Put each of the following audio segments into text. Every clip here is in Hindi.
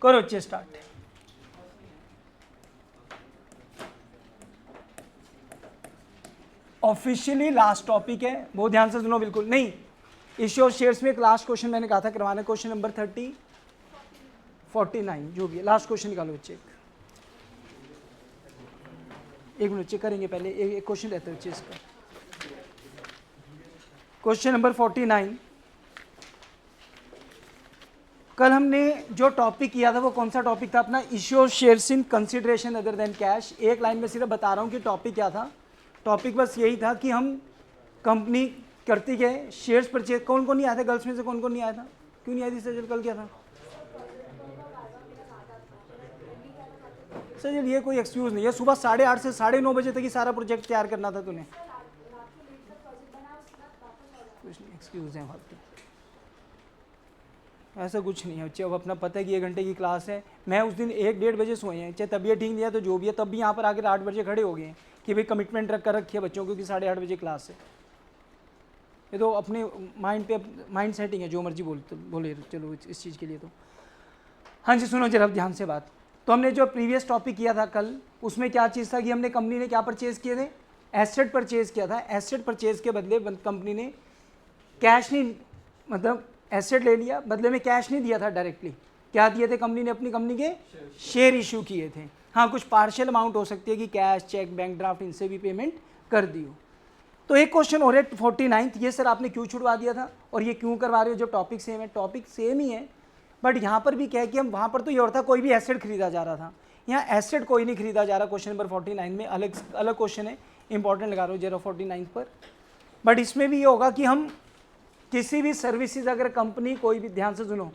करो बच्चे स्टार्ट। ऑफिशियली लास्ट टॉपिक है, बहुत ध्यान से सुनो, बिल्कुल नहीं। इश्यू ऑफ शेयर्स में एक लास्ट क्वेश्चन मैंने कहा था करवाना, क्वेश्चन नंबर 49 जो भी है, लास्ट क्वेश्चन निकालो बच्चे। एक मिनट चेक करेंगे पहले, एक क्वेश्चन रहता है बच्चे इसका। क्वेश्चन नंबर 49, कल हमने जो टॉपिक किया था वो कौन सा टॉपिक था अपना? Issue of shares in consideration other than cash. एक लाइन में सिर्फ बता रहा हूँ कि टॉपिक क्या था। टॉपिक बस यही था कि हम कंपनी करती गए शेयर्स परचेज। कौन कौन नहीं आया था गर्ल्स में से? कौन कौन नहीं आया था? क्यों नहीं आई थी सजल? कल क्या था सजल? ये कोई एक्सक्यूज नहीं है, सुबह 8:30 से 9:30 बजे तक ही सारा प्रोजेक्ट तैयार करना था तूने। कुछ नहीं, एक्सक्यूज है फालतू, ऐसा कुछ नहीं है बच्चे। अब अपना पता है कि 1 घंटे की क्लास है। मैं उस दिन 1-1:30 बजे सोए हैं, चाहे तबीयत ठीक नहीं है तो जो भी है, तब भी यहाँ पर आकर 8 बजे खड़े हो गए हैं कि भाई कमिटमेंट रख कर रखी है बच्चों, क्योंकि 8:30 बजे क्लास है। ये तो अपने माइंड पे माइंड सेटिंग है, जो मर्जी बोले चलो इस चीज़ के लिए। तो हाँ जी सुनो जरा ध्यान से बात। तो हमने जो प्रीवियस टॉपिक किया था कल, उसमें क्या चीज़ था कि हमने कंपनी ने क्या परचेज़ किए थे? एसेट परचेज़ किया था। एसेट परचेज़ के बदले कंपनी ने कैश नहीं, मतलब एसेट ले लिया, बदले में कैश नहीं दिया था डायरेक्टली। क्या दिए थे कंपनी ने? अपनी कंपनी के शेयर इशू किए थे। हाँ, कुछ पार्शियल अमाउंट हो सकती है कि कैश, चेक, बैंक ड्राफ्ट, इनसे भी पेमेंट कर दी हो। तो एक क्वेश्चन हो रहा है 49, ये सर आपने क्यों छुड़वा दिया था और ये क्यों करवा रहे हो? जो टॉपिक सेम है, टॉपिक सेम ही है, बट यहाँ पर भी क्या है कि हम वहाँ पर तो ये और था कोई भी एसेट खरीदा जा रहा था, यहाँ एसेट कोई नहीं खरीदा जा रहा। क्वेश्चन नंबर 49 में अलग अलग क्वेश्चन है, इंपॉर्टेंट लगा रहा हूँ जरा 49 पर। बट इसमें भी ये होगा कि हम किसी भी सर्विसेज, अगर कंपनी कोई भी, ध्यान से सुनो,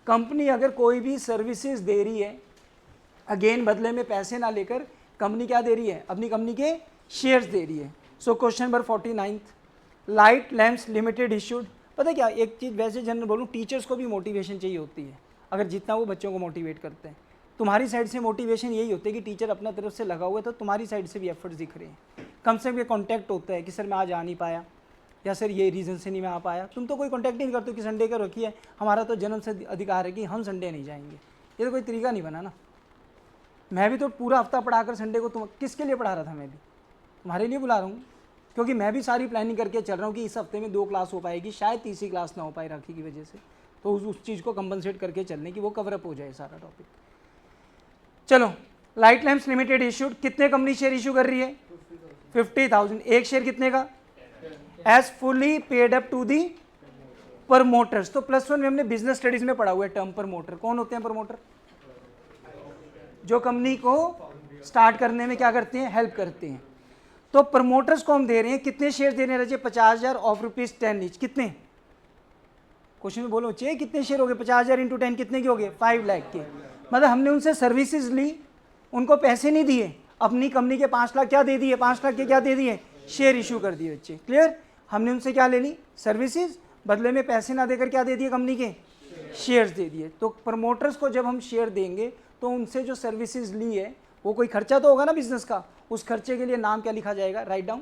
कंपनी अगर कोई भी सर्विसेज दे रही है, अगेन बदले में पैसे ना लेकर कंपनी क्या दे रही है? अपनी कंपनी के शेयर्स दे रही है। So question number 49, light lamps limited issued. पता है क्या, एक चीज़ वैसे जनरल बोलूँ, टीचर्स को भी मोटिवेशन चाहिए होती है, अगर जितना वो बच्चों को मोटिवेट करते हैं। तुम्हारी साइड से मोटिवेशन यही होती है कि टीचर अपना तरफ से लगा हुआ है, तो तुम्हारी साइड से भी एफर्ट्स दिख रहे हैं। कम से कम ये कॉन्टैक्ट होता है कि सर मैं आज आ नहीं पाया, या सर ये रीज़न से नहीं मैं आ पाया। तुम तो कोई कॉन्टैक्ट नहीं करते कि संडे का रखिए, हमारा तो जन्म से अधिकार है कि हम संडे नहीं जाएंगे। ये तो कोई तरीका नहीं बना ना। मैं भी तो पूरा हफ्ता पढ़ाकर संडे को तुम किसके लिए पढ़ा रहा था? मैं भी तुम्हारे लिए बुला रहा हूँ, क्योंकि मैं भी सारी प्लानिंग करके चल रहा हूँ कि इस हफ्ते में 2 क्लास हो पाएगी, शायद तीसरी क्लास ना हो पाए राखी की वजह से, तो उस चीज़ को कंपनसेट करके चलने की, वो कवरअप हो जाए सारा टॉपिक। चलो, लाइट लैंप्स लिमिटेड इशूड, कितने कंपनी शेयर इशू कर रही है? 50,000। एक शेयर कितने का? As fully paid up to the promoters. तो +1 में हमने बिजनेस स्टडीज में पढ़ा हुआ है टर्म प्रमोटर। कौन होते हैं प्रमोटर? जो कंपनी को स्टार्ट करने में क्या करते हैं? हेल्प करते हैं। तो प्रमोटर्स को हम दे रहे हैं, कितने शेयर दे रहे हैं? 50,000 ऑफ ₹10 ईच। कितने? क्वेश्चन में बोलो चाहिए कितने शेयर हो गए? 50,000 इंटू 10 कितने के हो गए? 5 लाख के। मतलब हमने उनसे सर्विसेज ली, उनको पैसे नहीं दिए, अपनी कंपनी के 5 लाख क्या दे दिए? 5 लाख के क्या दे दिए? शेयर इशू कर दिए बच्चे। क्लियर? हमने उनसे क्या ले ली? सर्विसेज, बदले में पैसे ना देकर क्या दे दिए? कंपनी के शेयर्स दे दिए। तो प्रमोटर्स को जब हम शेयर देंगे तो उनसे जो सर्विसेज ली है वो कोई खर्चा तो होगा ना बिजनेस का, उस खर्चे के लिए नाम क्या लिखा जाएगा? Write down,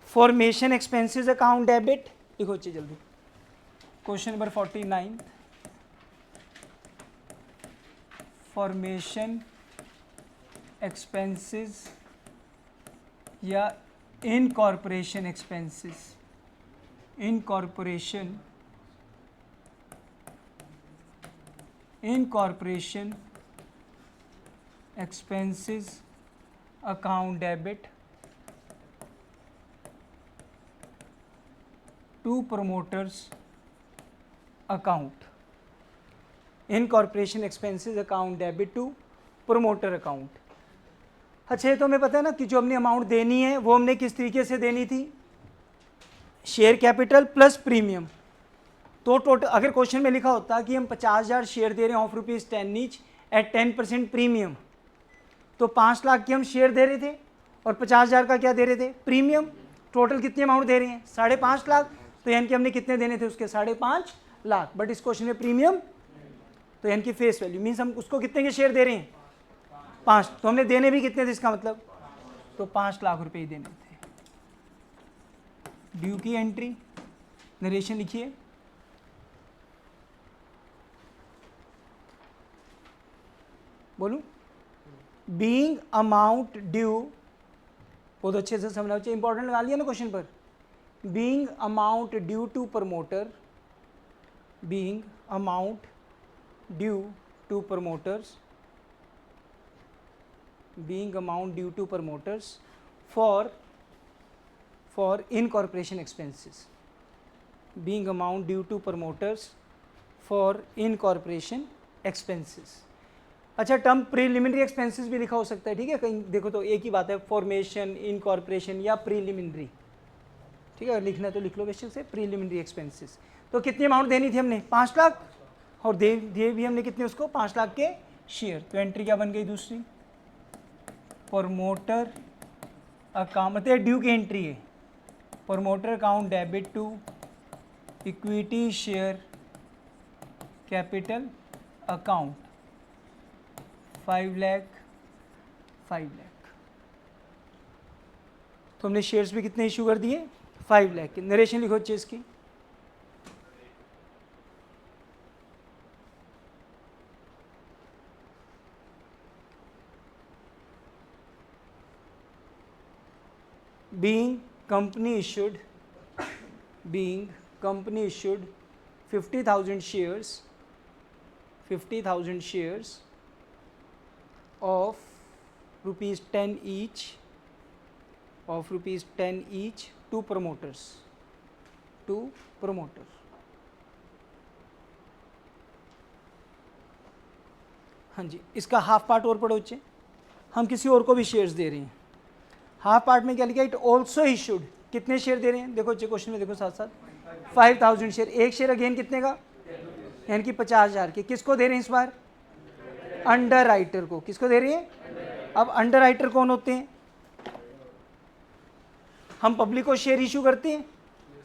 formation expenses account debit. लिखो बच्चे जल्दी। क्वेश्चन नंबर 49, फॉर्मेशन एक्सपेंसेस या incorporation expenses, incorporation expenses account debit to promoters account. Incorporation expenses account debit to promoter account. अच्छा, ये तो हमें पता है ना कि जो हमने अमाउंट देनी है वो हमने किस तरीके से देनी थी? Share capital plus premium. तो टोटल अगर क्वेश्चन में लिखा होता कि हम 50,000 शेयर दे रहे हैं ऑफ ₹10 ईच एट 10% प्रीमियम, तो 5 लाख की हम शेयर दे रहे थे और 50,000 का क्या दे रहे थे? प्रीमियम। टोटल कितनी अमाउंट दे रहे हैं? 5.5 लाख। तो यानी कि हमने कितने देने थे उसके? 5.5 लाख। बट इस क्वेश्चन में प्रीमियम, तो यानी कि फेस वैल्यू मीन्स हम उसको कितने के शेयर दे रहे हैं? 5। तो हमने देने भी कितने थे इसका मतलब? तो 5 लाख रुपए ही देने थे। ड्यू की एंट्री, नरेशन लिखिए। बोलूं, बीइंग अमाउंट ड्यू, बहुत अच्छे से समझना चाहिए, इंपॉर्टेंट लगा लिया ना क्वेश्चन पर, being amount due to promoter, being amount due to promoters, being amount due to promoters for incorporation expenses, being amount due to promoters for incorporation expenses. अच्छा, टर्म प्रीलिमिनरी एक्सपेंसेस भी लिखा हो सकता है, ठीक है, कहीं देखो तो एक ही बात है, फॉर्मेशन, इनकॉर्पोरेशन या प्रीलिमिनरी, ठीक है, लिखना है तो लिख लो बेशक से, प्रीलिमिनरी एक्सपेंसेस। तो कितनी अमाउंट देनी थी हमने, 5 लाख, और दिए भी हमने कितने उसको, 5 लाख के शेयर। तो एंट्री क्या बन गई दूसरी, प्रमोटर अकाउंट, मतलब ड्यू की एंट्री है, promoter account debit to equity share capital account 5 lakh. तो हमने शेयर्स भी कितने इशू कर दिए, 5 लाख के। नरेशन लिखो अच्छे इसकी, being company issued 50,000 shares of rupees 10 each to promoters, हाँ जी। इसका हाफ पार्ट और पढ़ो बच्चे, हम किसी और को भी शेयर्स दे रहे हैं, हाफ पार्ट में क्या लिखा है, इट ऑल्सो इशूड, कितने शेयर दे रहे हैं, देखो क्वेश्चन में देखो साथ साथ, 5,000 शेयर, एक शेयर अगेन कितने का, यानी कि 50,000 के। किसको दे रहे हैं इस बार, अंडर राइटर को। किसको दे रहे हैं, अब अंडर राइटर कौन होते हैं, हम पब्लिक को शेयर इशू करते हैं,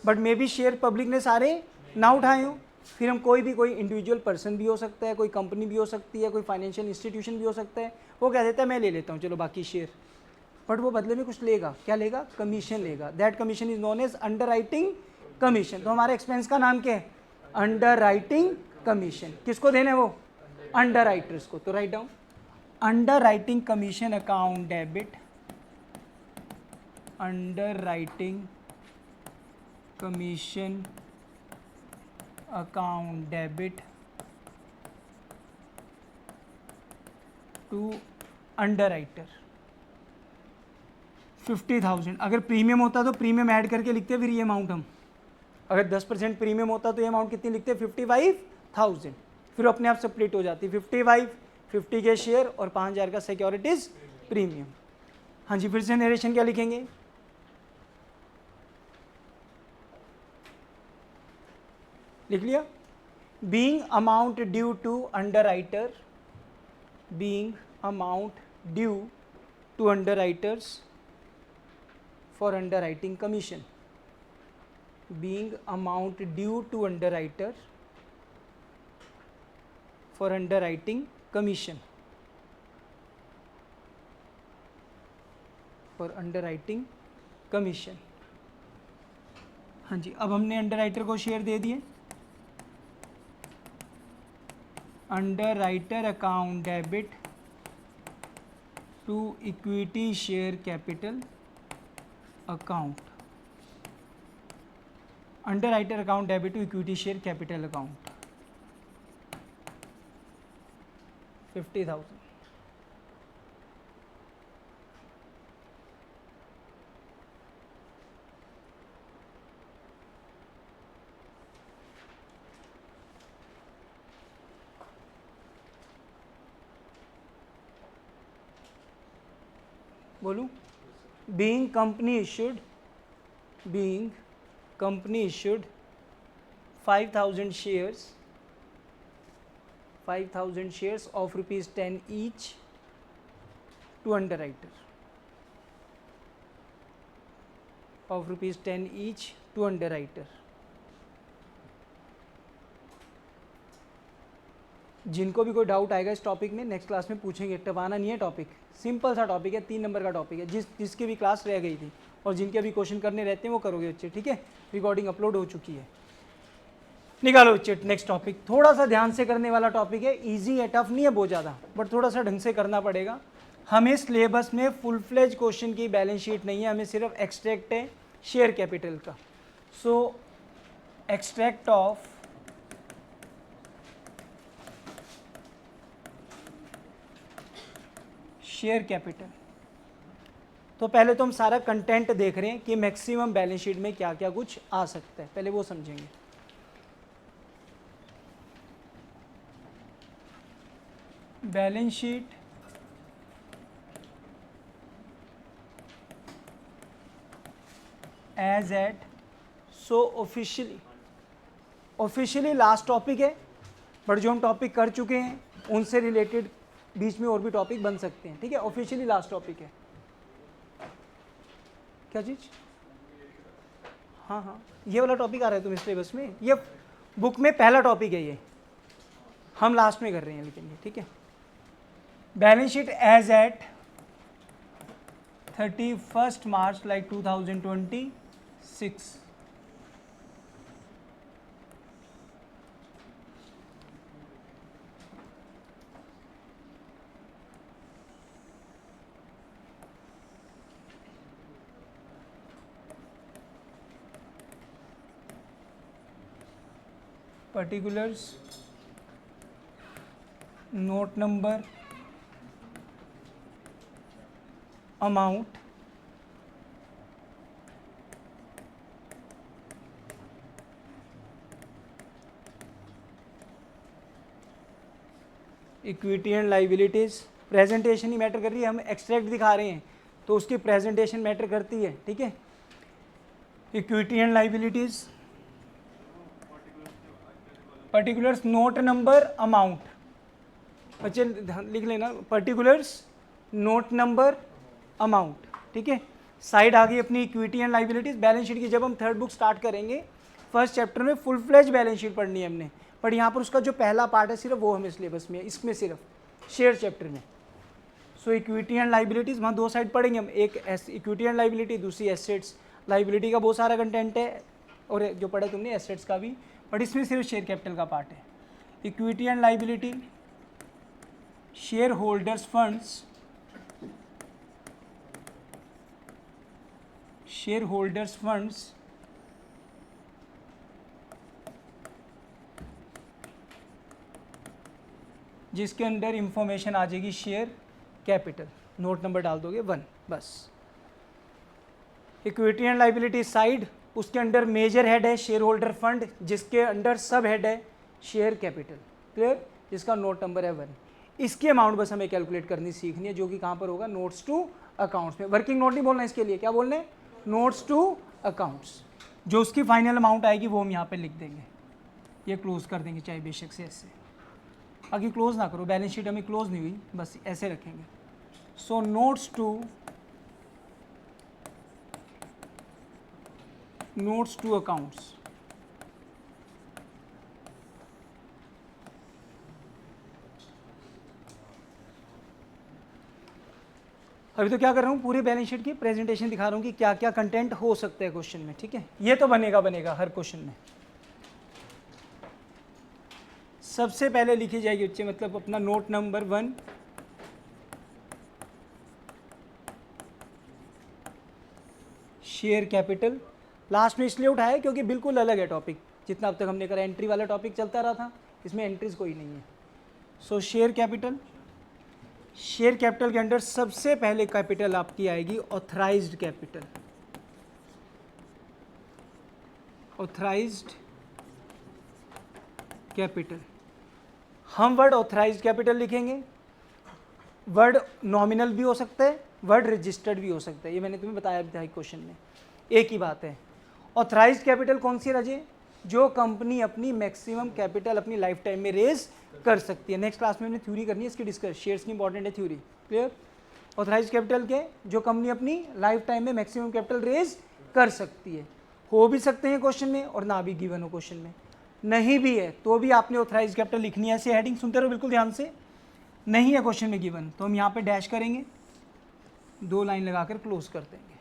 but may be share public ने सारे ना उठाए हो, फिर हम कोई इंडिविजुअल पर्सन भी हो सकता है, कोई कंपनी भी हो सकती है, कोई फाइनेंशियल इंस्टीट्यूशन भी हो सकता है, वो कह देता है मैं ले लेता हूँ चलो बाकी शेयर, बट वो बदले में कुछ लेगा, क्या लेगा, कमीशन लेगा। That commission is known as underwriting commission. तो हमारे एक्सपेंस का नाम क्या है, अंडर राइटिंग कमीशन। किसको देना है वो, अंडर राइटर्स को। तो write down, underwriting commission account debit, underwriting commission account debit to underwriter 50,000। अगर प्रीमियम होता तो प्रीमियम ऐड करके लिखते, फिर ये अमाउंट हम, अगर 10% प्रीमियम होता तो ये अमाउंट कितनी लिखते, 55,000, फिर अपने आप स्प्लिट हो जाती, 55, 50 के शेयर और 5,000 का सिक्योरिटीज प्रीमियम। हाँ जी, फिर से नरेशन क्या लिखेंगे, लिख लिया, being amount due to underwriter, being amount due to underwriters for underwriting commission, being amount due to underwriter for underwriting commission, for underwriting commission। हाँ जी, अब हमने अंडरराइटर को शेयर दे दिए, underwriter account debit to equity share capital account, underwriter account debit to equity share capital account 50,000। बोलूं, being company issued 5,000 shares of rupees 10 each to underwriter, of rupees 10 each to underwriter। जिनको भी कोई डाउट आएगा इस टॉपिक में नेक्स्ट क्लास में पूछेंगे, टपाना नहीं है टॉपिक, सिंपल सा टॉपिक है, 3 नंबर का टॉपिक है, जिसकी भी क्लास रह गई थी और जिनके भी क्वेश्चन करने रहते हैं वो करोगे बच्चे, ठीक है। रिकॉर्डिंग अपलोड हो चुकी है। निकालो बच्चे नेक्स्ट टॉपिक। थोड़ा सा ध्यान से करने वाला टॉपिक है, इजी है, टफ नहीं है बहुत ज़्यादा, बट थोड़ा सा ढंग से करना पड़ेगा। हमें सिलेबस में फुल फ्लेज क्वेश्चन की बैलेंस शीट नहीं है, हमें सिर्फ एक्सट्रैक्ट है शेयर कैपिटल का। सो एक्सट्रैक्ट ऑफ शेयर कैपिटल। तो पहले तो हम सारा कंटेंट देख रहे हैं कि मैक्सिमम बैलेंस शीट में क्या क्या कुछ आ सकता है, पहले वो समझेंगे। Balance sheet as at, so officially last topic है, बट जो हम टॉपिक कर चुके हैं उनसे रिलेटेड बीच में और भी टॉपिक बन सकते हैं, ठीक है। ऑफिशियली लास्ट टॉपिक है। क्या चीज़? हाँ हाँ, ये वाला टॉपिक आ रहा है तुम्हें सिलेबस में, ये बुक में पहला टॉपिक है, ये हम लास्ट में कर रहे हैं लेकिन ये, ठीक है। Balance sheet as at 31 March like 2026। particulars, note number, amount, equity and liabilities. Presentation ही मैटर कर रही है, हम एक्सट्रैक्ट दिखा रहे हैं तो उसकी प्रेजेंटेशन मैटर करती है, ठीक है। Equity and liabilities, particulars, note number, amount. बच्चे लिख लेना, पर्टिकुलर्स, नोट नंबर, अमाउंट, ठीक है। साइड आ गई अपनी equity and liabilities. Balance sheet की जब हम थर्ड बुक स्टार्ट करेंगे, फर्स्ट चैप्टर में फुल फ्लेज बैलेंस शीट पढ़नी है हमने, पर यहाँ पर उसका जो पहला पार्ट है सिर्फ वो हमें सिलेबस में है, इसमें सिर्फ शेयर चैप्टर में। सो इक्विटी एंड लाइबिलिटीज़ वहाँ दो साइड पढ़ेंगे हम, एक इक्विटी एंड लाइबिलिटी, दूसरी एसेट्स। लाइबिलिटी का बहुत सारा कंटेंट है और जो पढ़ा तुमने एसेट्स का भी, बट इसमें सिर्फ शेयर कैपिटल का पार्ट है। Equity and liability, share holders funds, share holders funds, जिसके अंदर इंफॉर्मेशन आ जाएगी शेयर कैपिटल, नोट नंबर डाल दोगे 1 बस। इक्विटी एंड लाइबिलिटी साइड, उसके अंडर मेजर हेड है शेयर होल्डर फंड, जिसके अंडर सब हेड है शेयर कैपिटल, क्लियर, जिसका नोट नंबर है 1। इसकी अमाउंट बस हमें कैलकुलेट करनी सीखनी है, जो कि कहाँ पर होगा, नोट्स टू अकाउंट्स में। वर्किंग नोट नहीं बोलना इसके लिए, क्या बोलना है, नोट्स टू अकाउंट्स। जो उसकी फाइनल अमाउंट आएगी वो हम यहाँ पे लिख देंगे, ये क्लोज कर देंगे चाहे बेशक से ऐसे। आगे क्लोज ना करो, बैलेंस शीट हमें क्लोज नहीं हुई, बस ऐसे रखेंगे। So notes to accounts. अभी तो क्या कर रहा हूँ, पूरे बैलेंस शीट की प्रेजेंटेशन दिखा रहा हूँ कि क्या क्या कंटेंट हो सकता है क्वेश्चन में, ठीक है। ये तो बनेगा हर क्वेश्चन में। सबसे पहले लिखी जाएगी बच्चे, मतलब अपना note number 1, share capital. Last में इसलिए उठाया क्योंकि बिल्कुल अलग है टॉपिक, जितना अब तक हमने करा एंट्री वाला टॉपिक चलता रहा था, इसमें एंट्रीज कोई नहीं है। सो शेयर कैपिटल, शेयर कैपिटल के अंडर सबसे पहले कैपिटल आपकी आएगी ऑथराइज्ड कैपिटल। ऑथराइज्ड कैपिटल, हम वर्ड ऑथराइज्ड कैपिटल लिखेंगे। वर्ड नॉमिनल भी हो सकता है, वर्ड रजिस्टर्ड भी हो सकता है, ये मैंने तुम्हें बताया था क्वेश्चन में, एक ही बात है। ऑथराइज्ड कैपिटल कौन सी रजे, जो कंपनी अपनी मैक्सिमम कैपिटल अपनी लाइफ टाइम में रेज कर सकती है। नेक्स्ट क्लास में हमने थ्योरी करनी है इसकी डिस्कस, शेयर्स की इंपॉर्टेंट है थ्योरी, क्लियर। ऑथराइज्ड कैपिटल के, जो कंपनी अपनी लाइफ टाइम में मैक्सिमम कैपिटल रेज कर सकती है। हो भी सकते हैं क्वेश्चन में और ना भी गिवन हो क्वेश्चन में, नहीं भी है तो भी आपने ऑथराइज्ड कैपिटल लिखनी है, ऐसे हेडिंग सुनते रहो बिल्कुल ध्यान से। नहीं है क्वेश्चन में गिवन तो हम यहाँ पे डैश करेंगे, 2 लाइन लगाकर क्लोज कर देंगे,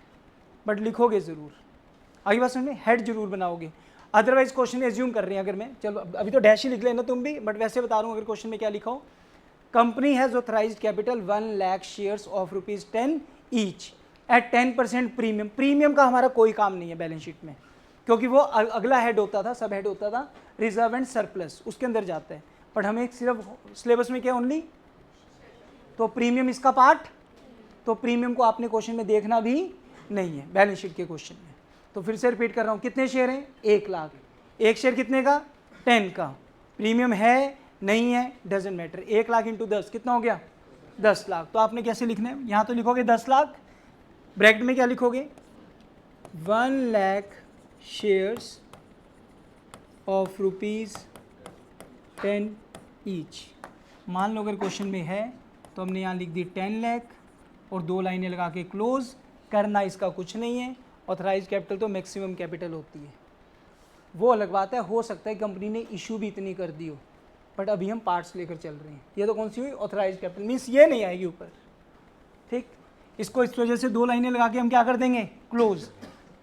बट लिखोगे ज़रूर। आगे बात समझ में, हेड जरूर बनाओगे। अदरवाइज क्वेश्चन एज्यूम कर रहे हैं अगर मैं, चलो अभी तो डैश ही लिख लेना तुम भी, बट वैसे बता रहा हूँ अगर क्वेश्चन में क्या लिखा हो, company has authorised capital 1 lakh shares of ₹10 each eight 10% premium. Premium का हमारा कोई काम नहीं है बैलेंस शीट में, क्योंकि वो अगला हेड होता था, सब हेड होता था रिजर्व एंड सरप्लस, उसके अंदर जाता है। बट हमें सिर्फ सिलेबस में क्या ओनली, तो प्रीमियम इसका पार्ट, तो प्रीमियम को आपने क्वेश्चन में देखना भी नहीं है बैलेंस शीट के क्वेश्चन में। तो फिर से रिपीट कर रहा हूँ, कितने शेयर हैं, 1 लाख, एक शेयर कितने का, 10 का, प्रीमियम है नहीं है डजेंट मैटर, 1 लाख इंटू 10 कितना हो गया, 10 लाख। तो आपने कैसे लिखना है, यहाँ तो लिखोगे 10 लाख, ब्रैकेट में क्या लिखोगे, 1 लाख शेयर्स ऑफ ₹10 ईच। मान लो अगर क्वेश्चन में है तो हमने यहाँ लिख दी 10 लाख और 2 लाइनें लगा के क्लोज करना, इसका कुछ नहीं है। ऑथराइज कैपिटल तो मैक्सिमम कैपिटल होती है, वो अलग बात है, हो सकता है कंपनी ने इशू भी इतनी कर दी हो, बट अभी हम पार्ट्स लेकर चल रहे हैं। ये तो कौन सी हुई, ऑथराइज कैपिटल, मीन्स ये नहीं आएगी ऊपर, ठीक। इसको इस वजह से 2 लाइनें लगा के हम क्या कर देंगे, क्लोज।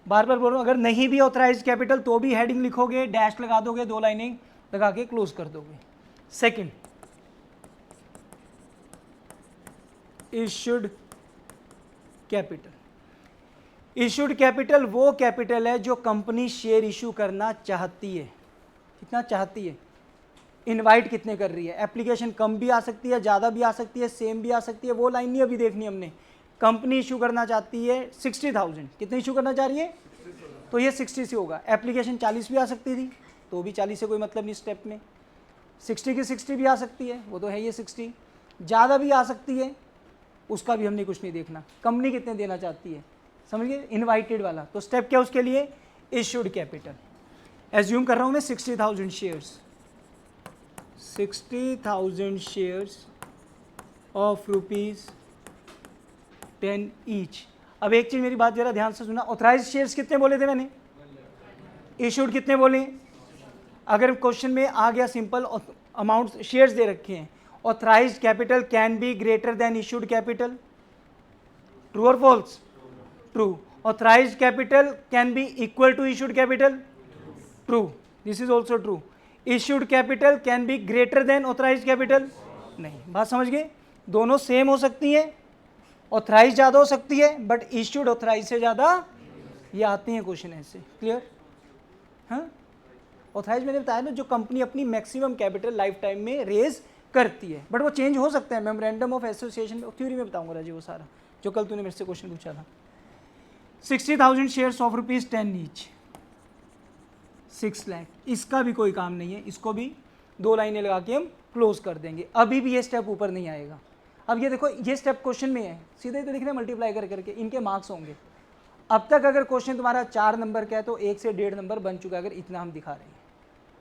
बार बार बोल रहा हूँ, अगर नहीं भी ऑथराइज कैपिटल तो भी हेडिंग लिखोगे, डैश लगा दोगे, 2 लाइनें लगा के क्लोज कर दोगे। Second, issued capital. Issued capital वो कैपिटल है जो कंपनी शेयर इशू करना चाहती है, कितना चाहती है, इनवाइट कितने कर रही है। एप्लीकेशन कम भी आ सकती है, ज़्यादा भी आ सकती है, सेम भी आ सकती है, वो लाइन नहीं अभी देखनी हमने। कंपनी इशू करना चाहती है 60,000, कितने इशू करना चाह रही है, तो ये 60 से होगा। एप्लीकेशन 40 भी आ सकती थी, तो भी 40 से कोई मतलब नहीं स्टेप में। 60 की 60 भी आ सकती है, वो तो है ये 60, ज़्यादा भी आ सकती है, उसका भी हमने कुछ नहीं देखना। कंपनी कितने देना चाहती है, समझ गए, इनवाइटेड वाला। तो स्टेप क्या उसके लिए, इशूड कैपिटल। एज्यूम कर रहा हूँ मैं 60,000 शेयर्स, 60,000 शेयर्स ऑफ ₹10 ईच। अब एक चीज़ मेरी बात जरा ध्यान से सुना, ऑथराइज शेयर्स कितने बोले थे मैंने, इशूड कितने बोले। अगर क्वेश्चन में आ गया सिंपल अमाउंट शेयर्स दे रखे हैं, authorised capital can be greater than issued capital, true और false, true. Authorised capital can be equal to issued capital, true, this is also true. Issued capital can be greater than authorised capital, नहीं। बात समझ गए, दोनों सेम हो सकती है, ऑथराइज ज़्यादा हो सकती है, बट इशूड ऑथराइज से ज़्यादा, ये आते हैं क्वेश्चन ऐसे, क्लियर। हाँ, ऑथराइज मैंने बताया ना, जो कंपनी अपनी मैक्सिमम कैपिटल लाइफ टाइम में रेज करती है, बट वो चेंज हो सकता है। मेमोरेंडम ऑफ एसोसिएशन थ्योरी में बताऊंगा राजी, वो सारा जो कल तूने मेरे से क्वेश्चन पूछा था। 60,000 शेयर्स ऑफ ₹10 ईच, 6 लाख, इसका भी कोई काम नहीं है, इसको भी 2 लाइनें लगा के हम क्लोज कर देंगे। अभी भी ये स्टेप ऊपर नहीं आएगा। अब ये देखो, ये स्टेप क्वेश्चन में है, सीधे तो दिख रहे हैं मल्टीप्लाई करके, इनके मार्क्स होंगे। अब तक अगर क्वेश्चन तुम्हारा 4 नंबर का है तो 1 से 1.5 नंबर बन चुका है, अगर इतना हम दिखा रहे हैं,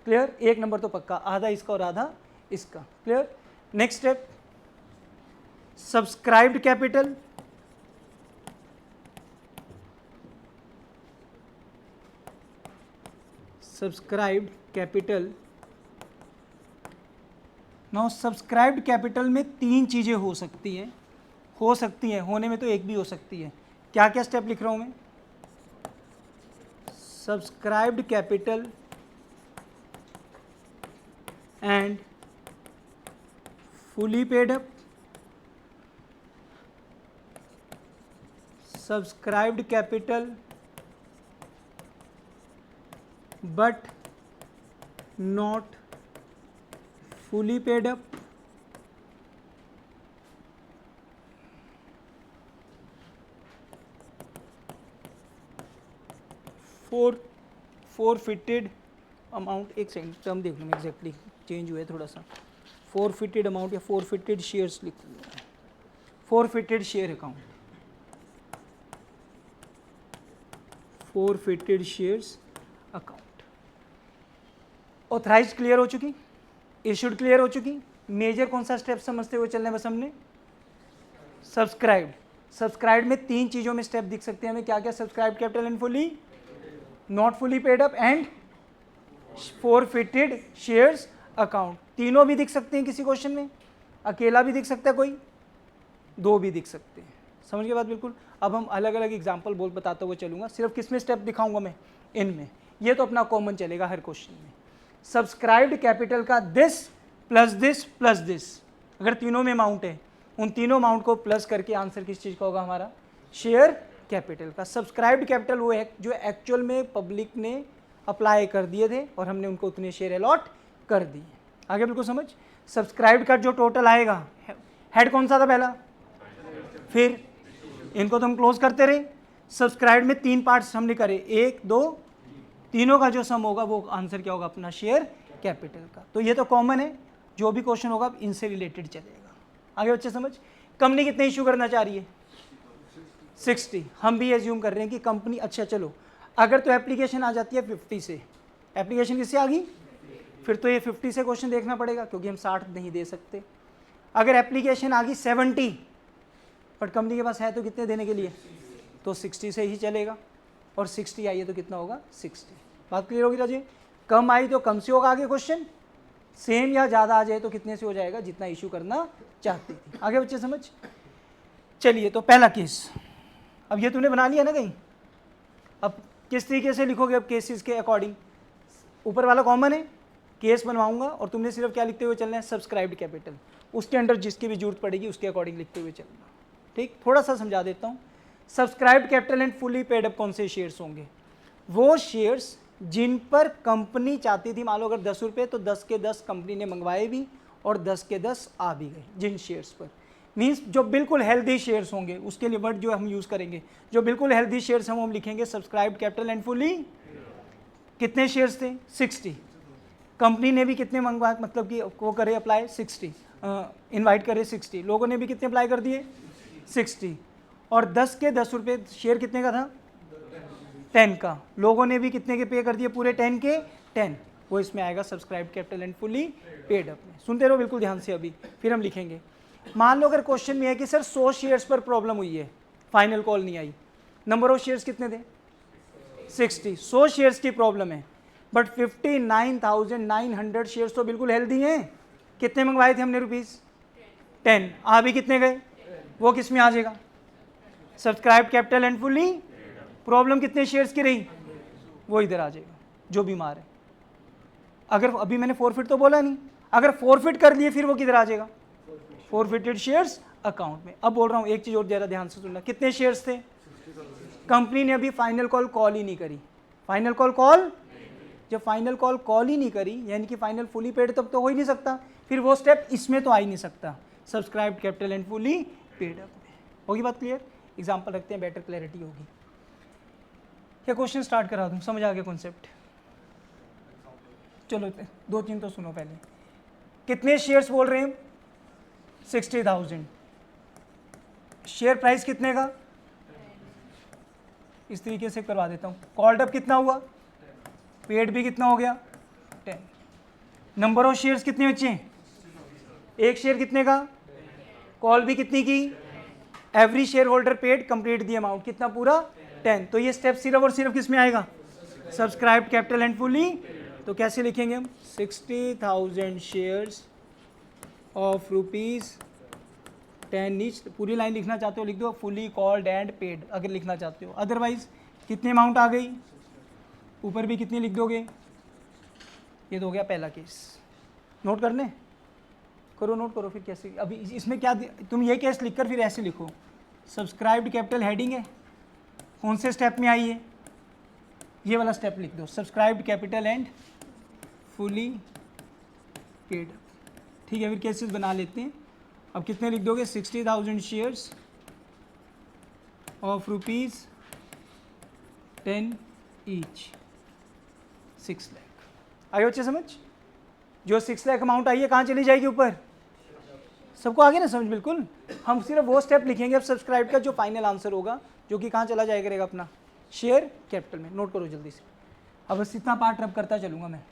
क्लियर। 1 नंबर तो पक्का, आधा इसका और आधा इसका, clear. Next step, subscribed capital, subscribed capital. Now subscribed capital में 3 चीज़ें हो सकती हैं, होने में तो एक भी हो सकती है। क्या क्या स्टेप लिख रहा हूं मैं, subscribed capital and fully paid up, subscribed capital but not fully paid up, forfeited amount, एक सेकंड टर्म देख लूँ मैं एग्जैक्टली, चेंज हुआ है थोड़ा सा। forfeited amount या forfeited shares लिख लो, forfeited share account, forfeited shares account। Authorise clear हो चुकी, इशूड क्लियर हो चुकी। मेजर कौन सा स्टेप समझते हुए चलना है बस हमने, सब्सक्राइब्ड। सब्सक्राइब्ड में 3 चीज़ों में स्टेप दिख सकते हैं हमें, क्या क्या, subscribe capital and fully, not fully paid up and forfeited shares account. तीनों भी दिख सकते हैं किसी क्वेश्चन में, अकेला भी दिख सकता है कोई, 2 भी दिख सकते हैं, समझ के बात बिल्कुल। अब हम अलग अलग एग्जाम्पल बताता हुआ चलूंगा, सिर्फ किस में स्टेप दिखाऊंगा मैं, इनमें। ये तो अपना कॉमन चलेगा हर क्वेश्चन में। सब्सक्राइब्ड कैपिटल का this plus this plus this, अगर तीनों में अमाउंट है उन तीनों अमाउंट को प्लस करके आंसर किस चीज़ का होगा हमारा, शेयर कैपिटल का। सब्सक्राइब्ड कैपिटल वो है जो एक्चुअल में पब्लिक ने अप्लाई कर दिए थे और हमने उनको उतने शेयर अलॉट कर दिए। आगे बिल्कुल समझ। सब्सक्राइब्ड का जो टोटल आएगा, हेड कौन सा था पहला, फिर इनको तो हम क्लोज करते रहे। सब्सक्राइब में 3 पार्ट्स हमने करे, 1 2 तीनों का जो सम होगा वो आंसर क्या होगा अपना, शेयर कैपिटल का। तो ये तो कॉमन है, जो भी क्वेश्चन होगा इनसे रिलेटेड चलेगा। आगे बच्चे समझ। कंपनी कितने इशू करना चाह रही है, 60। हम भी एज्यूम कर रहे हैं कि कंपनी, अच्छा चलो अगर तो एप्लीकेशन आ जाती है 50 से, एप्लीकेशन किससे आ गई, फिर तो ये 50 से क्वेश्चन देखना पड़ेगा क्योंकि हम 60 नहीं दे सकते। अगर एप्लीकेशन आ गई 70 बट कंपनी के पास है तो कितने देने के लिए, तो 60 से ही चलेगा। और 60 आई है तो कितना होगा, 60। बात क्लियर होगी राजे। कम आई तो कम से होगा आगे क्वेश्चन, सेम या ज़्यादा आ जाए तो कितने से हो जाएगा, जितना इशू करना चाहती थी। आगे बच्चे समझ। चलिए तो पहला केस, अब ये तूने बना लिया ना कहीं, अब किस तरीके से लिखोगे अब केसेस के अकॉर्डिंग। ऊपर वाला कॉमन है, केस बनवाऊंगा और तुमने सिर्फ क्या लिखते हुए चलना है, सब्सक्राइब्ड कैपिटल, उसके अंडर जिसकी भी जरूरत पड़ेगी उसके अकॉर्डिंग लिखते हुए चलना। ठीक, थोड़ा सा समझा देता हूँ। Subscribed capital and fully paid up कौन से शेयर्स होंगे, वो शेयर्स जिन पर कंपनी चाहती थी, मान लो अगर 10 रुपये तो 10 के 10 कंपनी ने मंगवाए भी और 10 के 10 आ भी गए। जिन शेयर्स पर मीन्स जो बिल्कुल हेल्दी शेयर्स होंगे, उसके लिए वर्ड जो हम यूज़ करेंगे, जो बिल्कुल हेल्दी शेयर्स हम लिखेंगे सब्सक्राइब्ड कैपिटल एंड फुली। कितने शेयर्स थे, 60। कंपनी ने भी कितने मंगवाए, मतलब कि वो करे अप्लाई 60, इन्वाइट करे 60, लोगों ने भी कितने अप्लाई कर दिए 60। और 10 के 10 रुपये शेयर कितने का था, 10 का, लोगों ने भी कितने के पे कर दिए, पूरे 10 के 10। वो इसमें आएगा subscribe capital and fully paid up में। सुनते रहो बिल्कुल ध्यान से, अभी फिर हम लिखेंगे। मान लो अगर क्वेश्चन में है कि सर 100 शेयर्स पर प्रॉब्लम हुई है, फाइनल कॉल नहीं आई, नंबर ऑफ शेयर्स कितने थे 60, 100 शेयर्स की प्रॉब्लम है बट 59,900 शेयर्स तो बिल्कुल हेल्दी हैं। कितने मंगवाए थे हमने रुपीस 10, आ भी कितने गए, वो किस में आ जाएगा, subscribe capital and fully. Problem कितने शेयर्स की रही, वो इधर आ जाएगा जो बीमार है। अगर अभी मैंने फॉरफिट तो बोला नहीं, अगर फॉरफिट कर लिए फिर वो किधर आ जाएगा, फॉरफिटेड शेयर्स अकाउंट में। अब बोल रहा हूँ एक चीज और ज़रा ध्यान से सुनना, कितने शेयर्स थे, कंपनी ने अभी फाइनल कॉल ही नहीं करी। फाइनल कॉल जब फाइनल कॉल ही नहीं करी, यानी कि फाइनल फुली पेड तब तो हो ही नहीं सकता, फिर वो स्टेप इसमें तो आ ही नहीं सकता, subscribe capital and fully paid up में। होगी बात क्लियर। एग्जाम्पल रखते हैं, बेटर क्लैरिटी होगी। क्या क्वेश्चन स्टार्ट करा दूँ, समझ आ गया कॉन्सेप्ट। चलो 2-3 तो सुनो पहले। कितने शेयर्स बोल रहे हैं, 60,000। शेयर प्राइस कितने का, इस तरीके से करवा देता हूँ। कॉल्ड अप कितना हुआ, पेड भी कितना हो गया 10। नंबर ऑफ शेयर्स कितने बचे, एक शेयर कितने का, कॉल भी कितनी की, every share holder paid complete the amount कितना, पूरा 10। तो ये स्टेप सिर्फ और सिर्फ किस में आएगा, सब्सक्राइब कैपिटल एंड फुली। तो कैसे लिखेंगे हम, 60,000 शेयर्स ऑफ ₹10 ईच। पूरी लाइन लिखना चाहते हो लिख दो, फुली कॉल्ड एंड पेड अगर लिखना चाहते हो। अदरवाइज कितने अमाउंट आ गई, ऊपर भी कितनी लिख दोगे। ये तो हो गया पहला केस। नोट करने, करो नोट करो। फिर कैसे, अभी इसमें क्या, तुम ये केस लिखकर फिर ऐसे लिखो, सब्सक्राइब्ड कैपिटल हेडिंग है, कौन से स्टेप में आई है, ये वाला स्टेप लिख दो, subscribed capital and fully paid. ठीक है, फिर केसेस बना लेते हैं। अब कितने लिख दोगे, 60,000 शेयर्स ऑफ ₹10 ईच, 6 लाख। आगे बच्चे समझ, जो 6 लाख अमाउंट आई है कहाँ चली जाएगी, ऊपर। सबको आगे ना समझ, बिल्कुल। हम सिर्फ वो स्टेप लिखेंगे अब सब्सक्राइब का जो फाइनल आंसर होगा, जो कि कहाँ चला जाएगा करेगा अपना, शेयर कैपिटल में। नोट करो जल्दी से, अब बस इतना पार्ट रब करता चलूंगा मैं।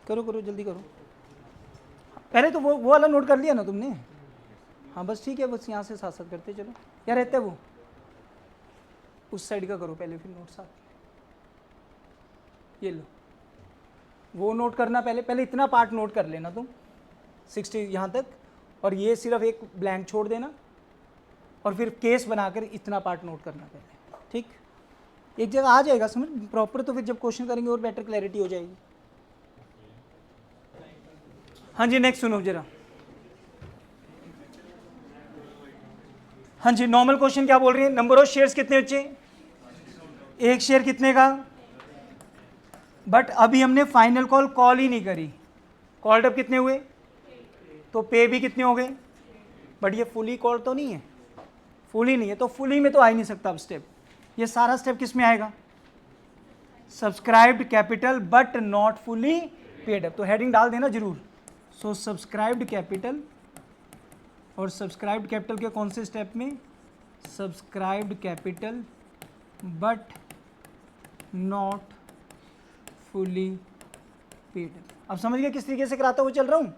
करो करो जल्दी करो। पहले तो वो वाला नोट कर लिया ना तुमने, हाँ बस ठीक है, बस यहाँ से साथ साथ करते चलो। क्या रहता है वो, उस साइड का करो पहले, फिर नोट साथ। ये लो, वो नोट करना पहले, पहले इतना पार्ट नोट कर लेना तुम 60 यहाँ तक, और ये सिर्फ एक ब्लैंक छोड़ देना, और फिर केस बनाकर इतना पार्ट नोट करना पहले। ठीक, एक जगह आ जाएगा समझ प्रॉपर, तो फिर जब क्वेश्चन करेंगे और बेटर क्लैरिटी हो जाएगी। हाँ जी नेक्स्ट सुनो जरा। हाँ जी नॉर्मल क्वेश्चन क्या बोल रही है, नंबर ऑफ शेयर्स कितने बच्चे, एक शेयर कितने का, बट अभी हमने फाइनल कॉल ही नहीं करी, कॉल्ड अप कितने हुए, तो पे भी कितने हो गए, बट ये फुली कॉल तो नहीं है, फुली नहीं है, तो फुली में तो आ ही नहीं सकता अब स्टेप, ये सारा स्टेप किस में आएगा, subscribed capital but not fully paid up, तो हेडिंग डाल देना जरूर। सो सब्सक्राइब्ड कैपिटल, और सब्सक्राइब्ड कैपिटल के कौन से स्टेप में, subscribed capital but not fully paid. अब समझ गया किस तरीके से कराता हुआ चल रहा हूँ,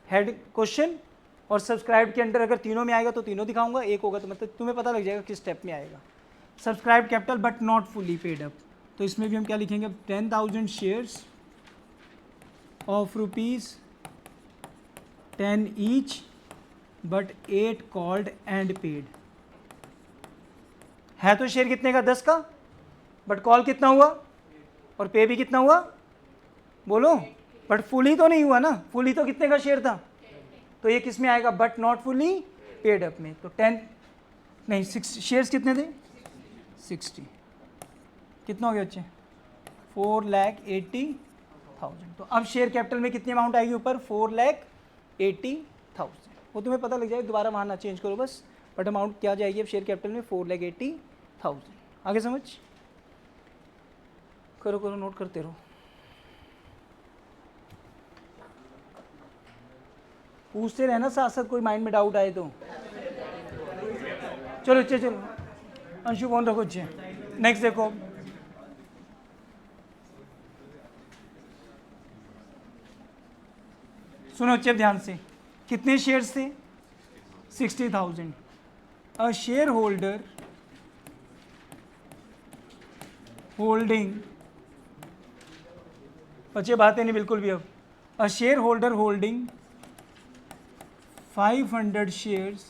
हेड क्वेश्चन और सब्सक्राइब के अंडर अगर तीनों में आएगा तो तीनों दिखाऊंगा, एक होगा तो मतलब तुम्हें पता लग जाएगा किस स्टेप में आएगा। Subscribe capital but not fully paid up, तो इसमें भी हम क्या लिखेंगे, 10,000 shares of ₹10 each but 8 called and paid. है तो शेयर कितने का, 10 का, बट कॉल कितना हुआ और पे भी कितना हुआ, बोलो, बट फुली तो नहीं हुआ ना, फुली तो कितने का शेयर था, तो ये किस में आएगा, but not fully paid up में, तो 10 नहीं 6 शेयर्स कितने थे, 60, कितना हो गया बच्चे, 4,80,000। तो अब शेयर कैपिटल में कितनी अमाउंट आएगी ऊपर, 4,80,000, वो तुम्हें पता लग जाएगा, दोबारा वहाँ ना चेंज करो बस, बट अमाउंट क्या जाएगी अब शेयर कैपिटल में, 4,80,000। आगे समझ, करो करो नोट करते रहो, पूछते रहना साथ साथ, कोई माइंड में डाउट आए तो। चलो अच्छे चलो, अंशु फोन रखो अच्छे। नेक्स्ट देखो, सुनो अच्छे ध्यान से, कितने शेयर्स थे, 60,000। अ शेयर होल्डर होल्डिंग, बच्चे बातें नहीं बिल्कुल भी अब, a share holder holding 500 shares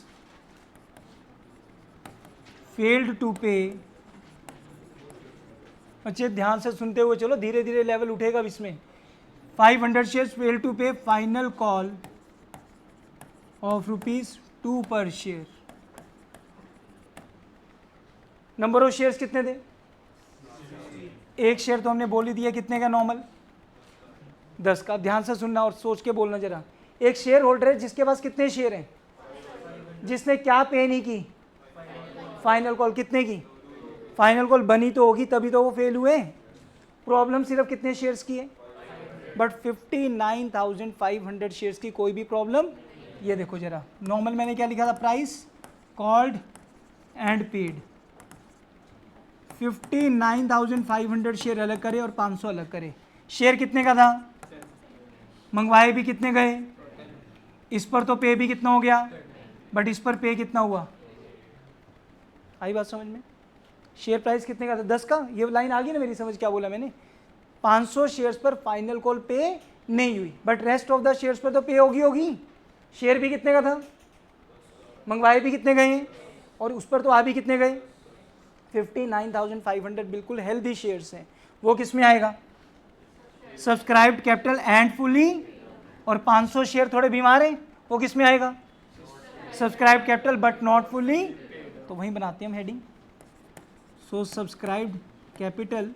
failed to pay, बच्चे ध्यान से सुनते हुए चलो, धीरे धीरे लेवल उठेगा अब इसमें, 500 shares failed to pay final call of ₹2 per share। Number of shares कितने थे, एक शेयर तो हमने बोल ही दिया कितने का नॉर्मल, 10 का। ध्यान से सुनना और सोच के बोलना जरा, एक शेयर होल्डर है जिसके पास कितने शेयर हैं, जिसने क्या पे नहीं की, फाइनल कॉल, कितने की, फाइनल कॉल बनी तो होगी तभी तो वो फेल हुए, प्रॉब्लम सिर्फ कितने शेयर्स की है, बट 59,500 शेयर्स की कोई भी प्रॉब्लम। ये देखो जरा, नॉर्मल मैंने क्या लिखा था, price called and paid, 59,500 share अलग करे और 500 अलग करे, शेयर कितने का था, मंगवाए भी कितने गए, इस पर तो पे भी कितना हो गया, बट इस पर पे कितना हुआ, आई बात समझ में, शेयर प्राइस कितने का था, 10 का, ये लाइन आ गई ना मेरी समझ, क्या बोला मैंने, 500 शेयर्स पर फाइनल कॉल पे नहीं हुई, but rest of the shares पर तो पे होगी, शेयर भी कितने का था, मंगवाए भी कितने गए, और उस पर तो आ भी कितने गए, 59,500 बिल्कुल हेल्दी शेयर्स हैं, वो किस में आएगा, सब्सक्राइब्ड कैपिटल एंड फुली, और 500 शेयर थोड़े बीमार हैं, वो किस में आएगा, subscribe capital but not fully, तो वहीं बनाते हैं हम heading. So subscribed capital,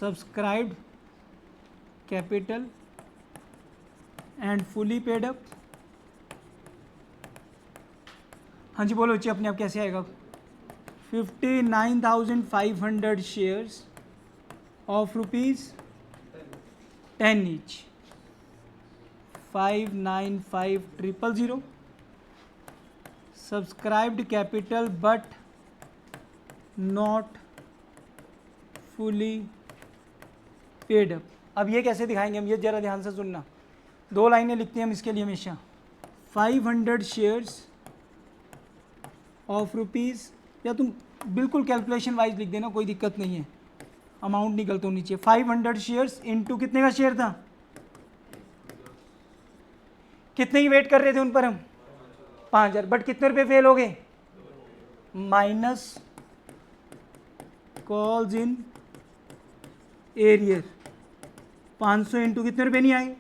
subscribed capital and fully paid up. हाँ जी बोलो बच्चे, अपने आप कैसे आएगा, 59,500 shares of ₹10 each, 595,000, subscribed capital but not fully paid up. अब ये कैसे दिखाएंगे हम, ये जरा ध्यान से सुनना, 2 लाइनें लिखते हैं हम इसके लिए हमेशा, 500 शेयर्स ऑफ ₹, या तुम बिल्कुल कैलकुलेशन वाइज लिख देना, कोई दिक्कत नहीं है, अमाउंट नहीं गलत होनी चाहिए, 500 शेयर्स इनटू कितने का शेयर था, कितने की वेट कर रहे थे उन पर हम, 5,000, बट कितने रुपए फेल हो गए, कॉल्स इन एरियर 500 इंटू कितने रुपये नहीं आए,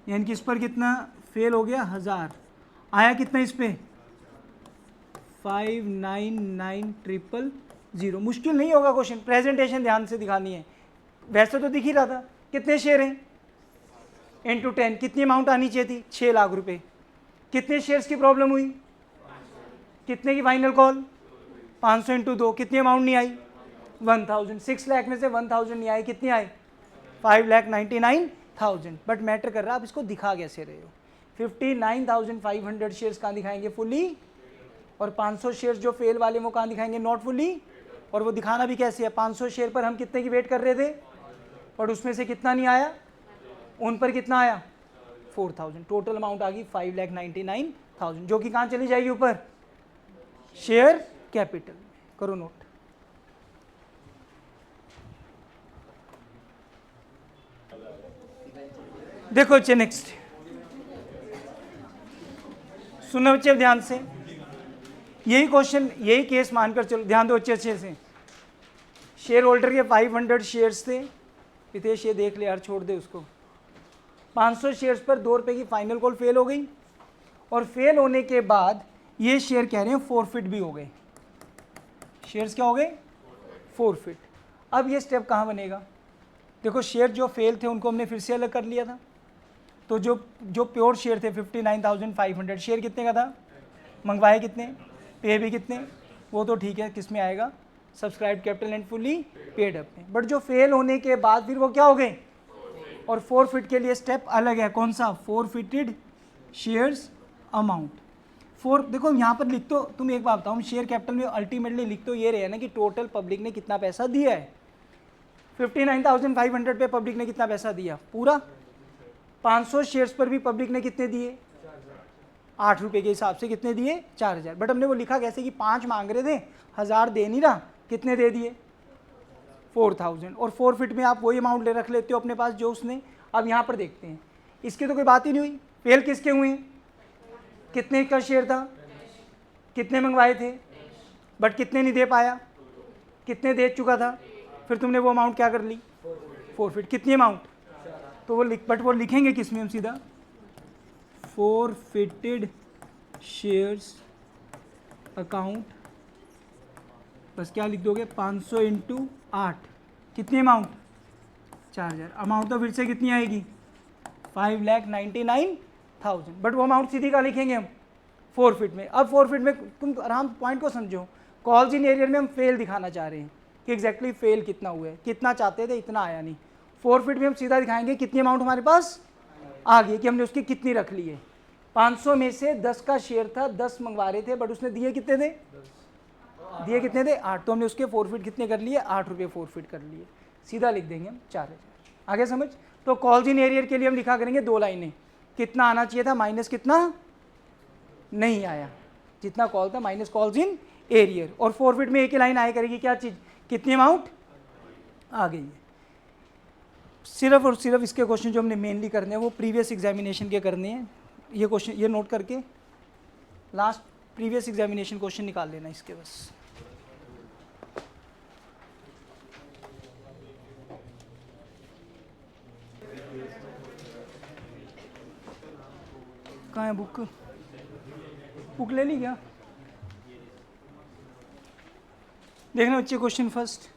यानी कि इस पर कितना फेल हो गया 1000, आया कितना इस पर 599000। मुश्किल नहीं होगा क्वेश्चन, प्रेजेंटेशन ध्यान से दिखानी है। वैसे तो दिख ही रहा था, कितने शेयर हैं इंटू 10, कितनी अमाउंट आनी चाहिए थी 6 लाख रुपए। कितने शेयर्स की प्रॉब्लम हुई, कितने की फाइनल कॉल 500 इंटू 2, कितनी अमाउंट नहीं आई 1000। 6 लाख में से 1000 नहीं आई, कितनी आई 5,99,000। बट मैटर कर रहा है आप इसको दिखा कैसे रहे हो। 59,500 शेयर्स कहाँ दिखाएंगे फुली, और 500 शेयर्स जो फेल वाले वो कहाँ दिखाएंगे नॉट फुली। और वो दिखाना भी कैसे है, 500 शेयर पर हम कितने की वेट कर रहे थे और उसमें से कितना नहीं आया, उन पर कितना आया 4000। टोटल अमाउंट आ गई 5,99,000, जो कि कहाँ चली जाएगी ऊपर शेयर कैपिटल। करो नोट। देखो बच्चे नेक्स्ट, सुनो बच्चे ध्यान से, यही क्वेश्चन यही केस मानकर चलो, ध्यान दो अच्छे से। शेयर होल्डर के 500 शेयर्स थे, हितेश ये देख ले यार, छोड़ दे उसको। 500 शेयर्स पर 2 रुपए की फाइनल कॉल फेल हो गई, और फेल होने के बाद ये शेयर कह रहे हैं फॉरफिट भी हो गए। शेयर्स क्या हो गए फॉरफिट। अब ये स्टेप कहाँ बनेगा, देखो शेयर जो फेल थे उनको हमने फिर से अलग कर लिया था, तो जो प्योर शेयर थे 59,500 शेयर कितने का था, मंगवाए कितने, पे भी कितने, वो तो ठीक है, किस में आएगा subscribe capital and fully paid up में। बट जो फेल होने के बाद फिर वो क्या हो गए, और फॉरफिट के लिए स्टेप अलग है, कौन सा फॉरफिटेड शेयर्स अमाउंट। देखो यहाँ पर लिख तो, तुम एक बात बताओ, शेयर कैपिटल में अल्टीमेटली लिख तो ये रहे ना कि टोटल पब्लिक ने कितना पैसा दिया है। 59,500 पे पब्लिक ने कितना पैसा दिया पूरा, 500 शेयर्स पर भी पब्लिक ने कितने दिए 8 रुपये के हिसाब से कितने दिए 4000। बट हमने वो लिखा कैसे कि 5 मांग रहे थे, 1000 दे नहीं रहा, कितने दे दिए 4000। और फॉरफिट में आप वही अमाउंट ले रख लेते हो अपने पास जो उसने। अब यहाँ पर देखते हैं, इसकी तो कोई बात ही नहीं हुई, फेल किसके हुए हैं, कितने का शेयर था, कितने मंगवाए थे, बट कितने नहीं दे पाया, कितने दे चुका था, फिर तुमने वो अमाउंट क्या कर ली फॉरफिट। कितनी अमाउंट, तो वो बट वो लिखेंगे किस में हम सीधा फॉरफिटेड शेयर्स अकाउंट, बस क्या लिख दोगे 500 इंटू 8, कितनी अमाउंट 4000। अमाउंट तो फिर से कितनी आएगी 5,99,000। बट वो अमाउंट सीधी का लिखेंगे हम फॉरफिट में। अब फॉरफिट में तुम आराम पॉइंट को समझो, कॉल्स इन एरियर में हम फेल दिखाना चाह रहे हैं कि एग्जैक्टली फेल कितना हुआ है, कितना चाहते थे इतना आया नहीं। फॉरफिट में हम सीधा दिखाएंगे कितनी अमाउंट हमारे पास आ गई, कि हमने उसकी कितनी रख ली है। 500 में से 10 का शेयर था, 10 मंगवा रहे थे, बट उसने दिए कितने थे, दिए कितने थे 8, तो हमने उसके फॉरफिट कितने कर लिए 8 रुपये फॉरफिट कर लिए, सीधा लिख देंगे हम 4000। आगे समझ। तो कॉल्स इन एरियर के लिए हम लिखा करेंगे 2 लाइनें, कितना आना चाहिए था माइनस कितना नहीं आया, जितना कॉल था माइनस कॉल्स इन एरियर। और फॉरफिट में एक ही लाइन आया करेगी, क्या चीज़, कितनी अमाउंट आ गई है। सिर्फ और सिर्फ इसके क्वेश्चन जो हमने मेनली करने हैं वो प्रीवियस एग्जामिनेशन के करने हैं। ये क्वेश्चन ये नोट करके लास्ट प्रीवियस एग्जामिनेशन क्वेश्चन निकाल लेना इसके बस। कहाँ है बुक, बुक ले ली क्या, देखना बच्चे क्वेश्चन फर्स्ट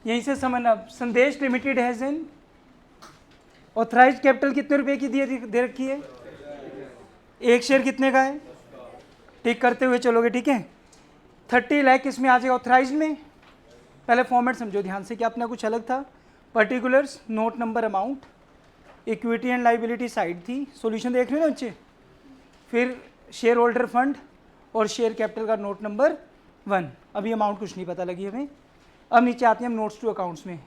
यहीं से समझना। संदेश limited has an authorised capital कितने रुपए की दे रखी है, एक शेयर कितने का है, टिक करते हुए चलोगे ठीक है। 30 लाख किसमें आ जाएगा ऑथराइज्ड में। पहले फॉर्मेट समझो ध्यान से कि अपना कुछ अलग था, particulars note number amount, equity and liability side थी, सॉल्यूशन देख रहे हो ना बच्चे। फिर शेयर होल्डर फंड और शेयर कैपिटल का नोट नंबर 1। अभी अमाउंट कुछ नहीं पता लगी हमें। अब नीचे आते हैं हम नोट्स टू अकाउंट्स में,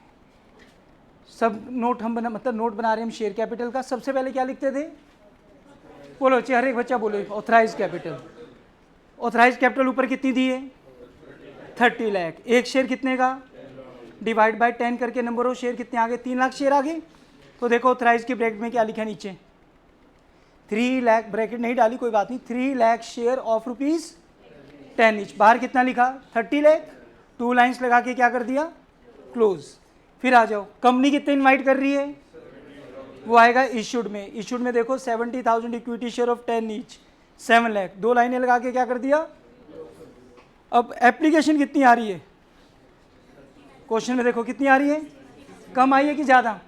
सब नोट हम मतलब नोट बना रहे हैं हम शेयर कैपिटल का। सबसे पहले क्या लिखते थे, बोलो बच्चे, हर एक बच्चा बोलो, ऑथराइज कैपिटल। ऑथराइज कैपिटल ऊपर कितनी दी है 30 लाख, एक शेयर कितने का, डिवाइड बाय 10 करके नंबर ऑफ शेयर कितने आ गए 3 लाख शेयर आ गए। तो देखो ऑथराइज की ब्रैकेट में क्या लिखा है नीचे 3 लाख, ब्रैकेट नहीं डाली कोई बात नहीं, 3 लाख शेयर ऑफ ₹10 ईच। बाहर कितना लिखा 30 लाख, 2 लाइन्स लगा के क्या कर दिया, क्लोज। फिर आ जाओ, कंपनी कितने इनवाइट कर रही है, वो आएगा इशूड में। इशूड में देखो 70,000 equity share of 10 each, 7 lakh. 2 लाइनें लगा के क्या कर दिया। अब एप्लीकेशन कितनी आ रही है, क्वेश्चन में देखो कितनी आ रही है, कम आई है कि ज़्यादा,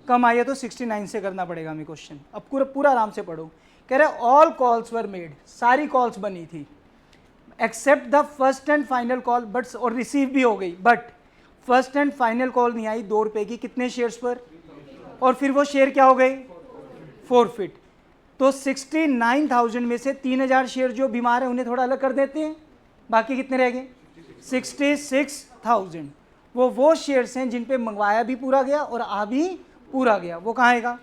कम आई है, तो 69 से करना पड़ेगा हमें क्वेश्चन। अब पूरा पूरा आराम से पढ़ो। कह रहे ऑल कॉल्स वर मेड, सारी कॉल्स बनी थी, except the first and final call, but और रिसीव भी हो गई, but first and final call नहीं आई 2 रुपए की, कितने शेयर्स पर, और फिर वो शेयर क्या हो गए, फॉरफिट। तो 69,000 में से 3,000 शेयर जो बीमार है उन्हें थोड़ा अलग कर देते हैं, बाकी कितने रह गए 66,000। वो शेयर्स हैं जिन पे मंगवाया भी पूरा गया और आ भी पूरा गया, वो कहाँ आएगा,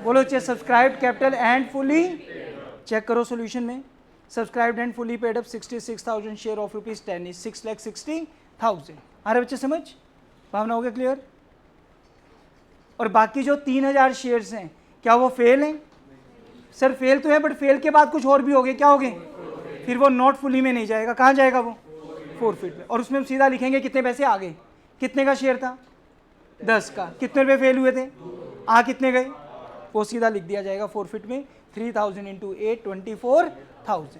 बोलो subscribed capital and fully, check करो सॉल्यूशन में, subscribed and fully paid up 66,000 share of ₹10 is 6,60,000। आ रहे बच्चे समझ, भावना हो गया क्लियर। और बाकी जो 3,000 शेयर्स हैं क्या वो फेल हैं, सर फेल तो है, बट फेल के बाद कुछ और भी हो गए, क्या हो गए, फिर वो नॉट फुली में नहीं जाएगा, कहाँ जाएगा वो, फॉरफिट में। और उसमें हम सीधा लिखेंगे कितने पैसे आ गए, कितने का शेयर था 10 का, कितने रुपए फेल हुए थे, आ कितने गए, वो सीधा लिख दिया जाएगा फॉरफिट में 3,000 इंटू 8 24,000।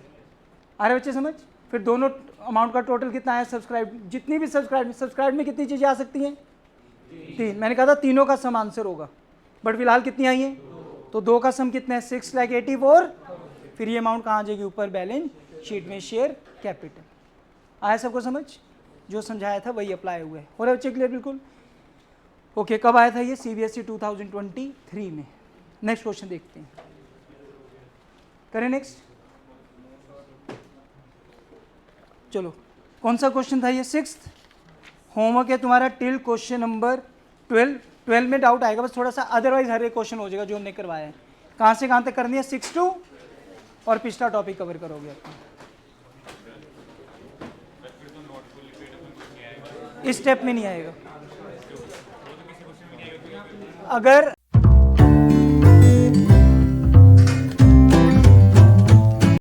आ रहे बच्चे समझ। फिर दोनों अमाउंट का टोटल कितना आया, सब्सक्राइब जितनी भी सब्सक्राइब में कितनी चीज़ें आ सकती हैं, 3। मैंने कहा था तीनों का सम आंसर होगा, बट फिलहाल कितनी आई है, तो 2 का सम कितना है 6,84,000। फिर ये अमाउंट कहाँ आ जाएगी, ऊपर बैलेंस शीट में शेयर कैपिटल। आया सबको समझ, जो समझाया था वही अप्लाई हुआ है। हो रहा है बच्चे क्लियर बिल्कुल। ओके, कब आया था ये, CBSE 2023 में। नेक्स्ट क्वेश्चन देखते हैं, करें नेक्स्ट। चलो कौन सा क्वेश्चन था ये, 6th होमवर्क है तुम्हारा टिल क्वेश्चन नंबर 12 में डाउट आएगा बस थोड़ा सा, अदरवाइज हर एक क्वेश्चन हो जाएगा जो हमने करवाया है। कहाँ से कहाँ तक करनी है, 6 to, और पिछला टॉपिक कवर करोगे अपना। इस स्टेप में नहीं आएगा, अगर